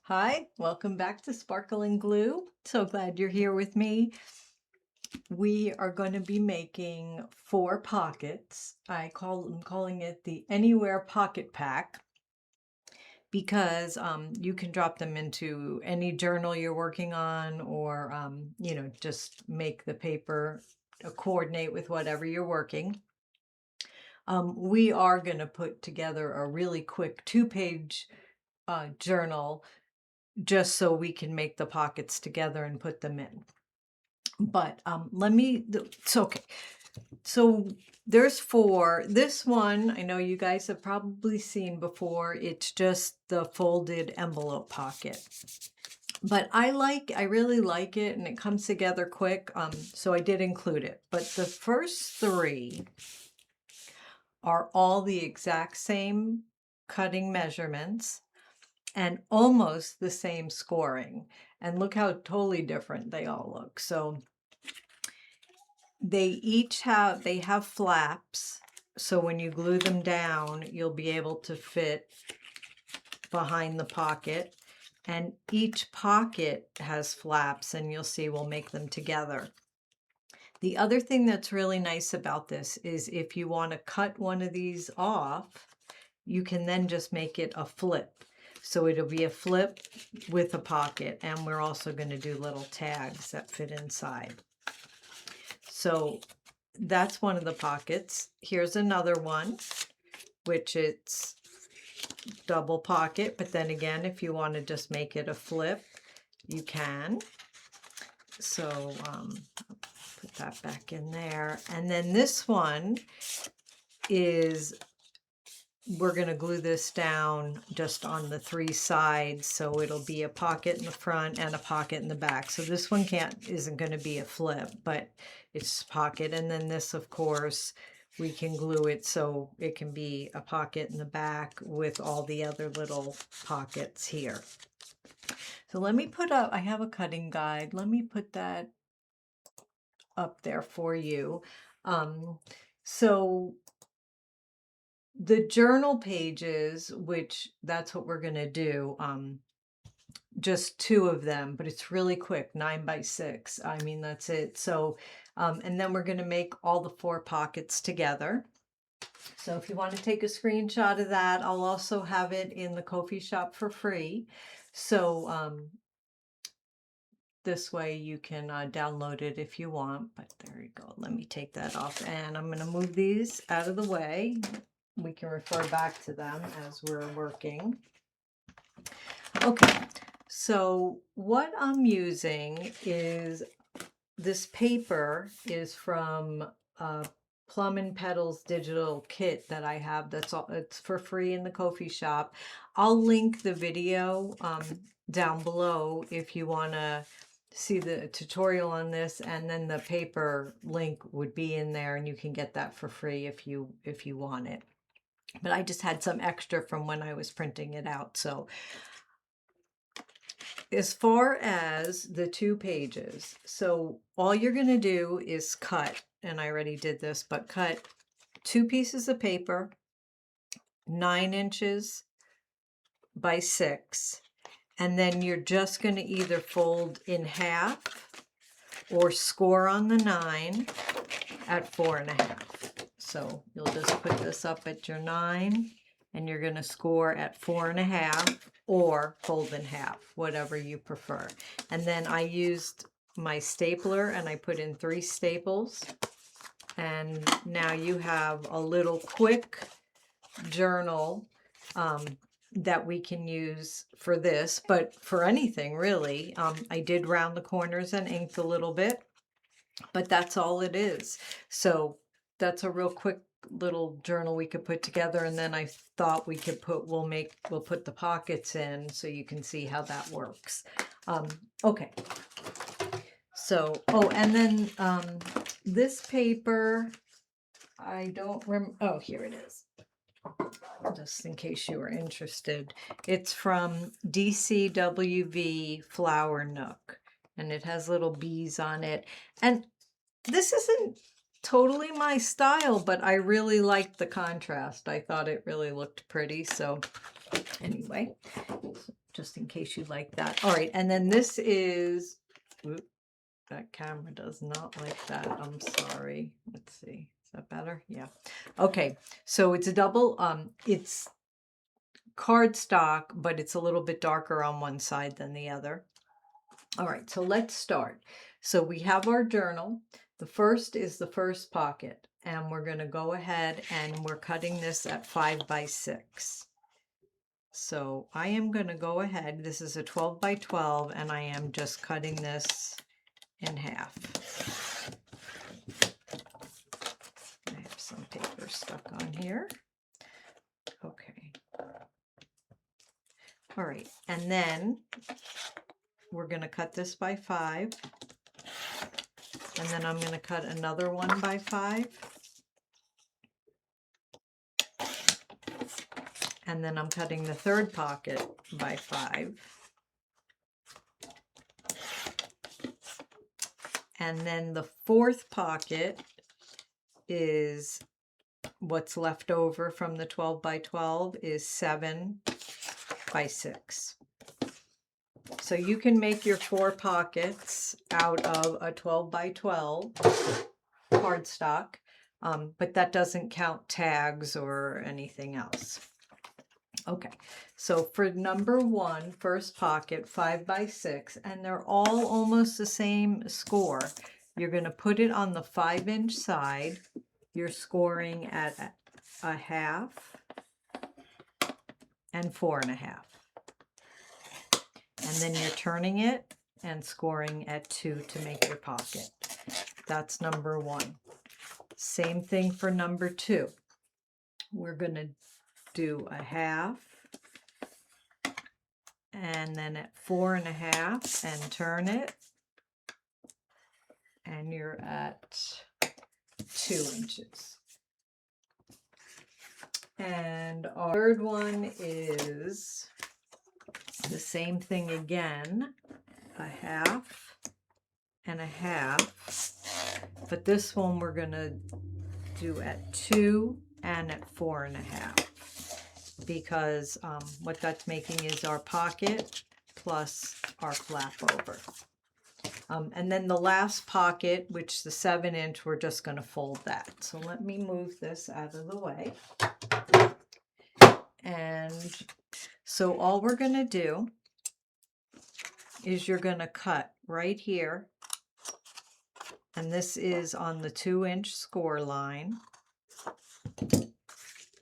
Hi, welcome back to Sparkle and Glue. So glad you're here with me. We are going to be making 4 pockets. I'm calling it the Anywhere Pocket Pack because you can drop them into any journal you're working on, or just make the paper coordinate with whatever you're working. We are going to put together a really quick 2-page journal just so we can make the pockets together and put them in. But it's okay. So there's 4. This one, I know you guys have probably seen before. It's just the folded envelope pocket. But I really like it, and it comes together quick. So I did include it. But the first 3 are all the exact same cutting measurements and almost the same scoring. And look how totally different they all look. So they have flaps. So when you glue them down, you'll be able to fit behind the pocket. And each pocket has flaps, and you'll see we'll make them together. The other thing that's really nice about this is if you want to cut one of these off, you can then just make it a flip. So it'll be a flip with a pocket, and we're also going to do little tags that fit inside. So that's one of the pockets. Here's another one, which it's double pocket, but then again, if you want to just make it a flip, you can. So put that back in there. And then this one is, we're going to glue this down just on the 3 sides, so it'll be a pocket in the front and a pocket in the back. So this one isn't going to be a flip, but it's pocket. And then this, of course, we can glue it so it can be a pocket in the back with all the other little pockets here. So let me put up, I have a cutting guide. Let me put that up there for you. So the journal pages, which that's what we're going to do, just 2 of them, but it's really quick, 9 by 6. I mean, that's it. So, and then we're going to make all the 4 pockets together. So if you want to take a screenshot of that, I'll also have it in the Ko-fi shop for free. So this way you can download it if you want, but there you go. Let me take that off, and I'm going to move these out of the way. We can refer back to them as we're working. Okay, so what I'm using is this paper is from Plum and Petals digital kit that I have. It's for free in the Ko-fi shop. I'll link the video down below if you want to see the tutorial on this, and then the paper link would be in there, and you can get that for free if you want it. But I just had some extra from when I was printing it out. So as far as the 2 pages, so all you're going to do is cut, and I already did this, but cut 2 pieces of paper, 9 inches by 6, and then you're just going to either fold in half or score on the 9 at 4.5. So you'll just put this up at your 9, and you're going to score at 4.5 or fold in half, whatever you prefer. And then I used my stapler, and I put in 3 staples. And now you have a little quick journal that we can use for this, but for anything really. I did round the corners and inked a little bit, but that's all it is. So that's a real quick little journal we could put together. And then I thought we could we'll put the pockets in so you can see how that works. Okay. So, and then this paper, I don't remember. Oh, here it is. Just in case you were interested. It's from DCWV Flower Nook, and it has little bees on it. And this isn't totally my style, but I really liked the contrast. I thought it really looked pretty. So anyway, just in case you like that. All right, and then this is, whoop, that camera does not like that. I'm sorry. Let's see. Is that better? Yeah. Okay, so it's a double, it's cardstock, but it's a little bit darker on one side than the other. All right, so let's start. So we have our journal. The first is the first pocket, and we're going to go ahead and we're cutting this at 5 by 6. So I am going to go ahead. This is a 12 by 12, and I am just cutting this in half. I have some paper stuck on here. Okay. All right, and then we're going to cut this by 5. And then I'm going to cut another one by 5. And then I'm cutting the third pocket by 5. And then the fourth pocket is what's left over from the 12 by 12 is 7 by 6. So you can make your 4 pockets out of a 12 by 12 cardstock, but that doesn't count tags or anything else. Okay, so for number 1, first pocket, 5 by 6, and they're all almost the same score. You're going to put it on the 5-inch side. You're scoring at a half and 4 1/2. And then you're turning it and scoring at 2 to make your pocket. That's number 1. Same thing for number 2. We're going to do a half, and then at 4 1/2 and turn it, and you're at 2 inches. And our third one is the same thing again, a half and a half, but this one we're going to do at 2 and at 4 1/2. Because what that's making is our pocket plus our flap over. And then the last pocket, which the 7-inch, we're just going to fold that. So let me move this out of the way. And so all we're going to do is you're going to cut right here. And this is on the 2-inch score line.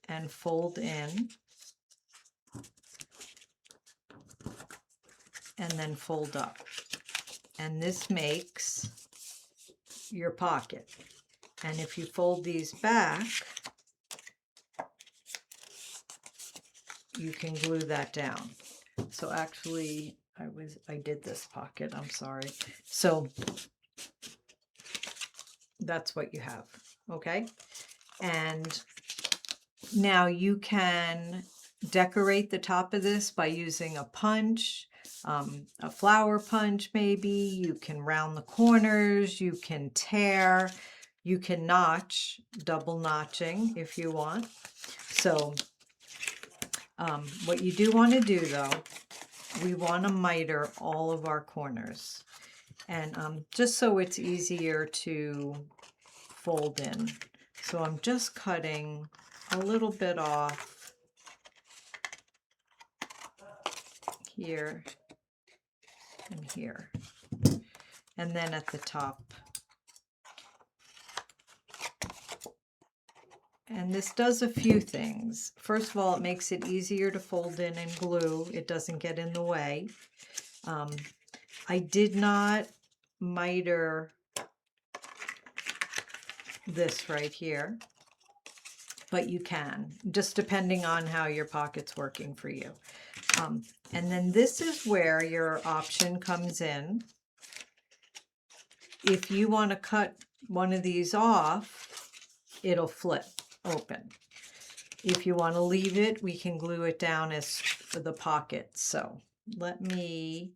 And fold in. And then fold up. And this makes your pocket. And if you fold these back, you can glue that down. So actually, I did this pocket, I'm sorry. So that's what you have, okay? And now you can decorate the top of this by using a punch, a flower punch maybe. You can round the corners, you can tear, you can notch, double notching if you want. So what you do want to do though, we want to miter all of our corners, and just so it's easier to fold in. So I'm just cutting a little bit off here and here, and then at the top. And this does a few things. First of all, it makes it easier to fold in and glue. It doesn't get in the way. I did not miter this right here, but you can, just depending on how your pocket's working for you. And then this is where your option comes in. If you want to cut one of these off, it'll flip open. If you want to leave it, we can glue it down as for the pocket. So let me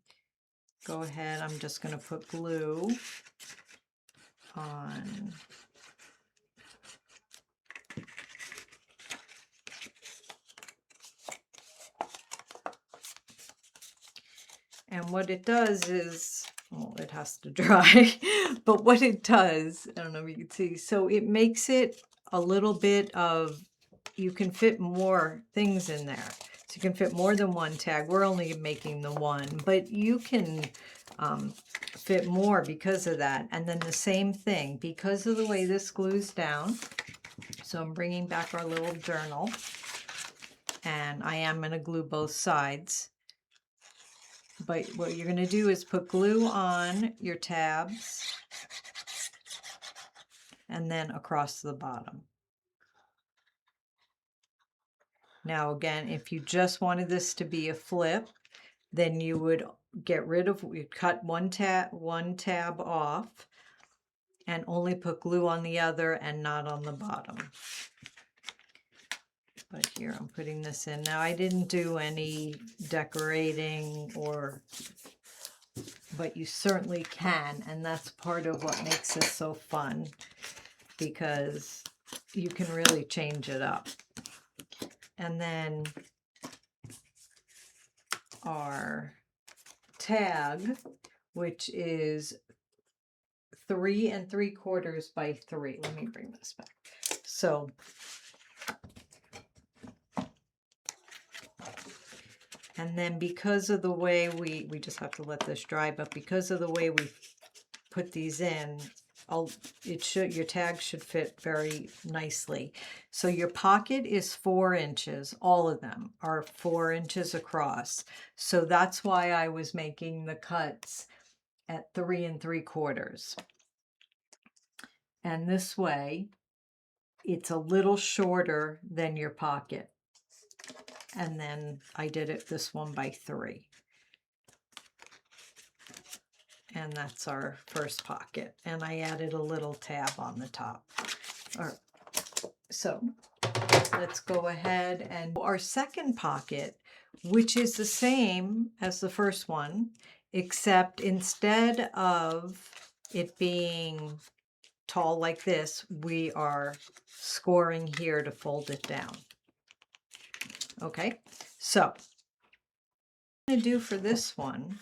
go ahead. I'm just going to put glue on. And what it does is, well, it has to dry, but what it does, I don't know if you can see, so it makes it a little bit of, you can fit more things in there. So you can fit more than one tag. We're only making the one, but you can fit more because of that. And then the same thing, because of the way this glues down. So I'm bringing back our little journal, and I am going to glue both sides. But what you're going to do is put glue on your tabs and then across the bottom. Now again, if you just wanted this to be a flip, then you would get rid of, you cut one tab off and only put glue on the other and not on the bottom. But here I'm putting this in. Now I didn't do any decorating but you certainly can, and that's part of what makes this so fun, because you can really change it up. And then our tag, which is 3 3/4 by 3. Let me bring this back. So and then because of the way we just have to let this dry, but because of the way we put these in, your tag should fit very nicely. So your pocket is 4 inches. All of them are 4 inches across. So that's why I was making the cuts at 3 3/4. And this way, it's a little shorter than your pocket. And then I did it this one by 3. And that's our first pocket. And I added a little tab on the top. So let's go ahead and our second pocket, which is the same as the first one, except instead of it being tall like this, we are scoring here to fold it down. Okay, so what I'm going to do for this one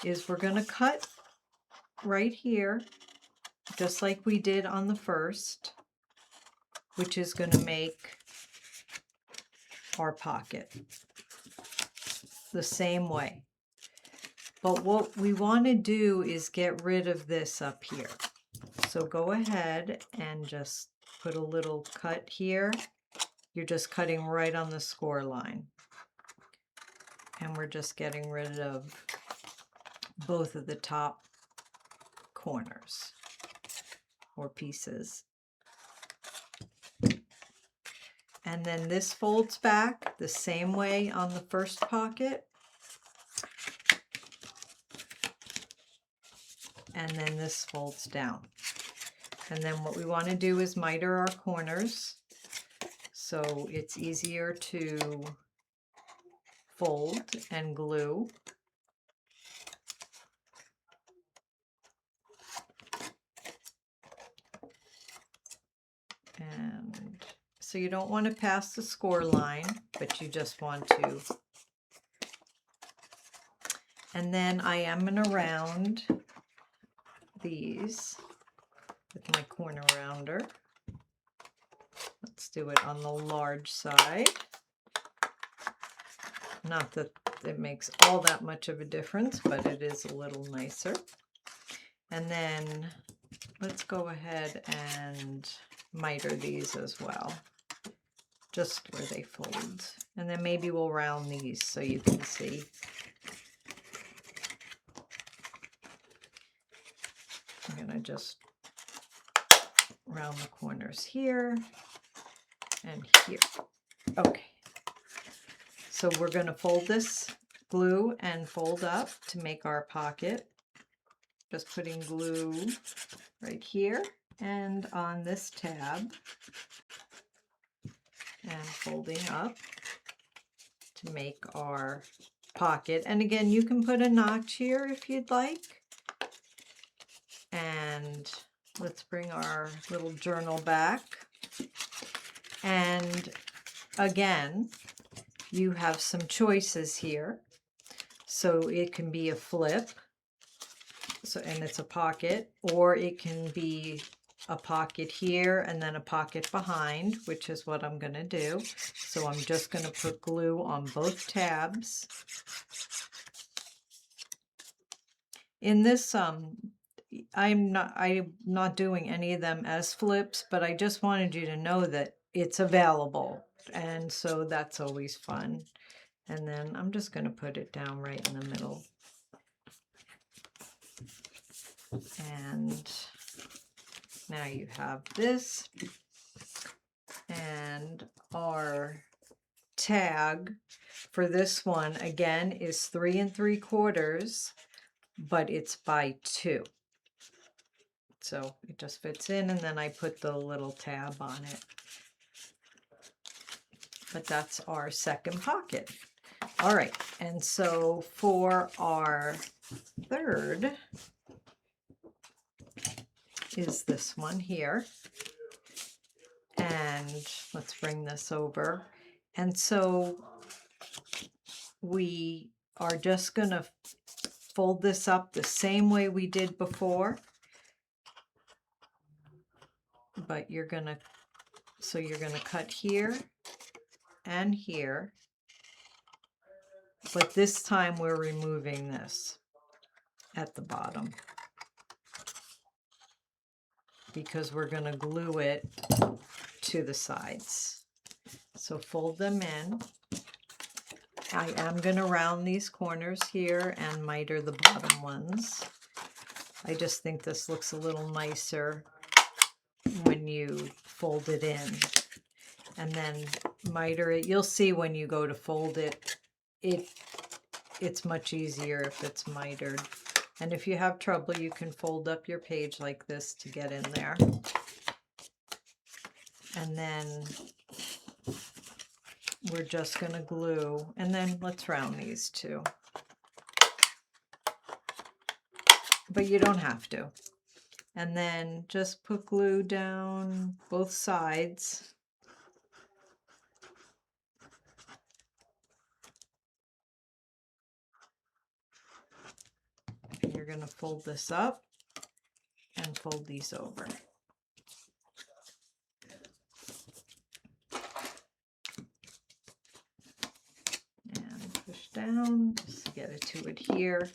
is we're going to cut right here, just like we did on the first, which is going to make our pocket the same way. But what we want to do is get rid of this up here. So go ahead and just put a little cut here. You're just cutting right on the score line. And we're just getting rid of both of the top corners or pieces. And then this folds back the same way on the first pocket. And then this folds down. And then what we want to do is miter our corners so it's easier to fold and glue. And so you don't want to pass the score line, but you just want to. And then I am going to round these with my corner rounder. Let's do it on the large side. Not that it makes all that much of a difference, but it is a little nicer. And then let's go ahead and miter these as well, just where they fold. And then maybe we'll round these so you can see. I'm going to just round the corners here and here. Okay. So we're going to fold this glue and fold up to make our pocket. Just putting glue right here and on this tab and folding up to make our pocket. And again, you can put a notch here if you'd like. And let's bring our little journal back. And again, you have some choices here. So it can be a flip, so, and it's a pocket, or it can be a pocket here and then a pocket behind, which is what I'm going to do. So I'm just going to put glue on both tabs. In this, I'm not doing any of them as flips, but I just wanted you to know that it's available, and so that's always fun. And then I'm just going to put it down right in the middle. And now you have this, and our tag for this one again is 3 3/4, but it's by 2. So it just fits in, and then I put the little tab on it. But that's our second pocket. All right, and so for our third is this one here. And let's bring this over. And so we are just going to fold this up the same way we did before. But you're going to, so you're going to cut here and here. But this time we're removing this at the bottom, because we're going to glue it to the sides. So fold them in. I am going to round these corners here and miter the bottom ones. I just think this looks a little nicer when you fold it in. And then miter it. You'll see when you go to fold it, it's much easier if it's mitered. And if you have trouble, you can fold up your page like this to get in there. And then we're just going to glue, and then let's round these two. But you don't have to. And then just put glue down both sides. And you're going to fold this up and fold these over. And push down, just to get it to adhere.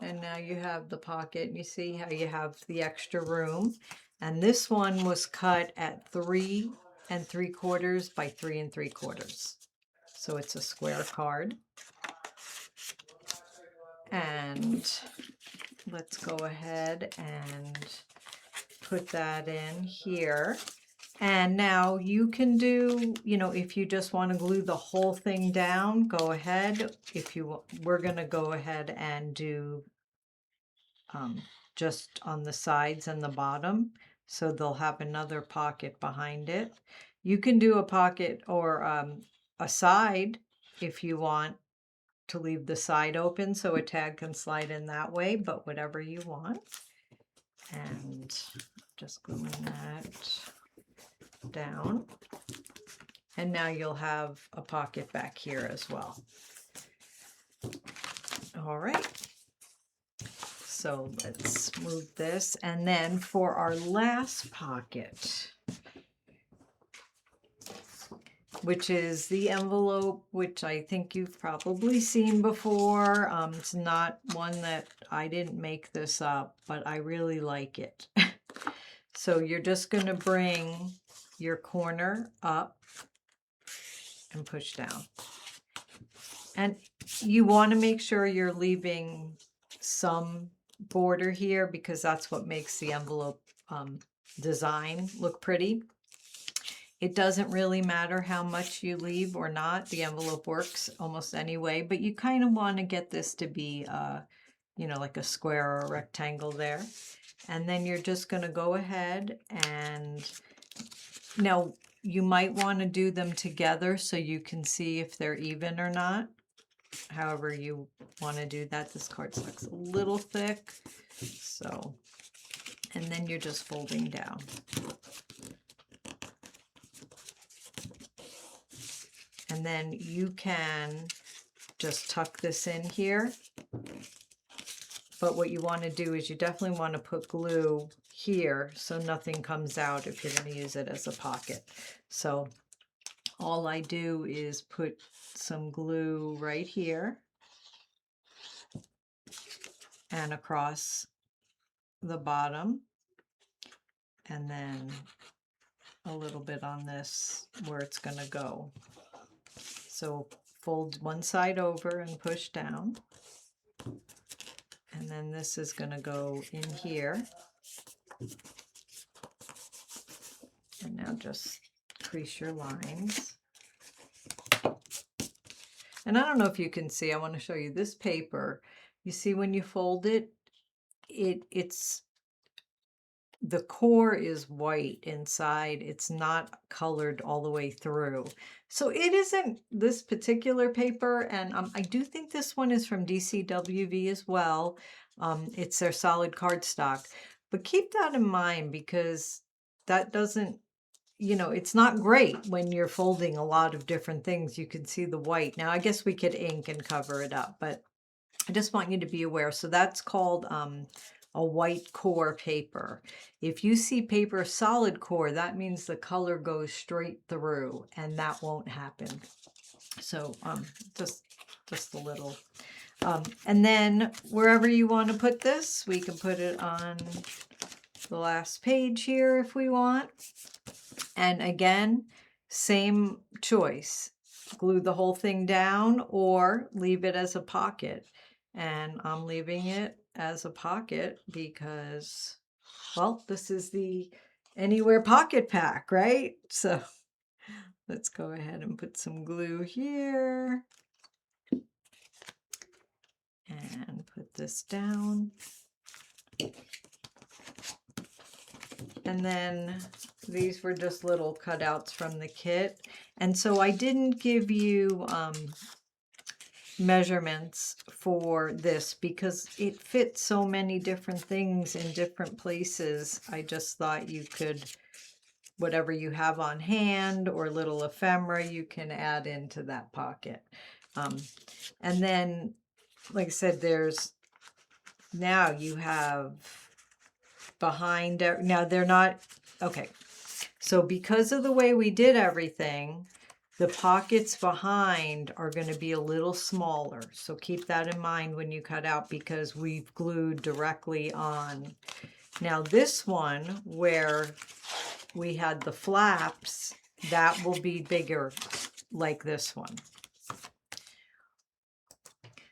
And now you have the pocket, and you see how you have the extra room. And this one was cut at 3 3/4 by 3 3/4. So it's a square card. And let's go ahead and put that in here. And now you can do, you know, if you just want to glue the whole thing down, go ahead. If you, we're going to go ahead and do just on the sides and the bottom, so they'll have another pocket behind it. You can do a pocket or a side if you want to leave the side open so a tag can slide in that way, but whatever you want. And just gluing that down. And now you'll have a pocket back here as well. All right. So let's move this. And then for our last pocket, which is the envelope, which I think you've probably seen before. It's not one that I didn't make this up, but I really like it. So you're just going to bring your corner up and push down. And you want to make sure you're leaving some border here, because that's what makes the envelope design look pretty. It doesn't really matter how much you leave or not. The envelope works almost any way, but you kind of want to get this to be, you know, like a square or a rectangle there. And then you're just going to go ahead and now you might want to do them together so you can see if they're even or not. However you want to do that. This cardstock's a little thick, so, and then you're just folding down. And then you can just tuck this in here. But what you want to do is you definitely want to put glue here so nothing comes out if you're going to use it as a pocket. So all I do is put some glue right here and across the bottom, and then a little bit on this where it's going to go. So fold one side over and push down. And then this is going to go in here. And now just crease your lines. And I don't know if you can see, I want to show you this paper. You see when you fold it, it's the core is white inside. It's not colored all the way through. So it isn't this particular paper. And I do think this one is from DCWV as well. It's their solid cardstock. But keep that in mind because that doesn't, you know, it's not great when you're folding a lot of different things. You can see the white. Now, I guess we could ink and cover it up, but I just want you to be aware. So that's called a white core paper. If you see paper solid core, that means the color goes straight through, and that won't happen. So just a little. And then wherever you want to put this, we can put it on the last page here if we want. And again, same choice. Glue the whole thing down or leave it as a pocket. And I'm leaving it as a pocket because, well, this is the Anywhere Pocket Pack, right? So let's go ahead and put some glue here. And put this down. And then these were just little cutouts from the kit. And so I didn't give you measurements for this because it fits so many different things in different places. I just thought you could, whatever you have on hand or little ephemera, you can add into that pocket. And then, like I said, now you have behind, now they're not, okay. So because of the way we did everything, the pockets behind are going to be a little smaller. So keep that in mind when you cut out because we've glued directly on. Now this one where we had the flaps, that will be bigger like this one.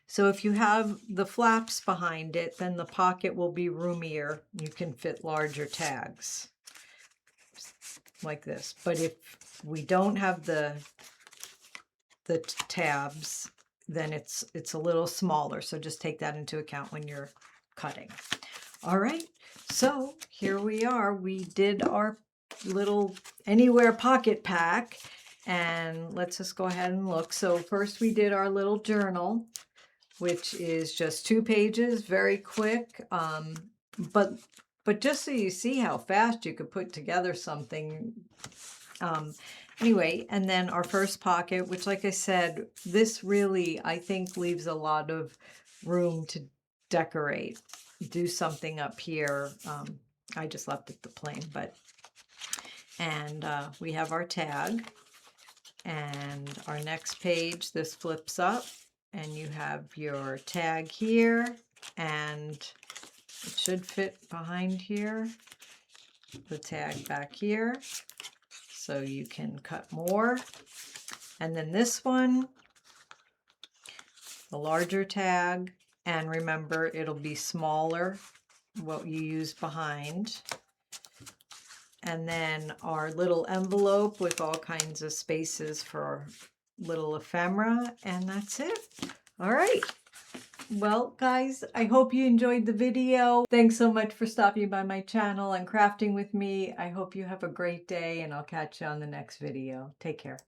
So if you have the flaps behind it, then the pocket will be roomier. You can fit larger tags like this. But if we don't have the tabs, then it's a little smaller. So just take that into account when you're cutting. All right, so here we are. We did our little Anywhere Pocket Pack, and let's just go ahead and look. So first we did our little journal, which is just 2 pages, very quick. But just so you see how fast you could put together something. Anyway, and then our first pocket, which like I said, this really, I think, leaves a lot of room to decorate. Do something up here. I just left it the plain, but, and we have our tag. And our next page, this flips up. And you have your tag here, and it should fit behind here, the tag back here, so you can cut more. And then this one, the larger tag, and remember it'll be smaller, what you use behind. And then our little envelope with all kinds of spaces for little ephemera, and that's it. All right. Well, guys, I hope you enjoyed the video. Thanks so much for stopping by my channel and crafting with me. I hope you have a great day, and I'll catch you on the next video. Take care.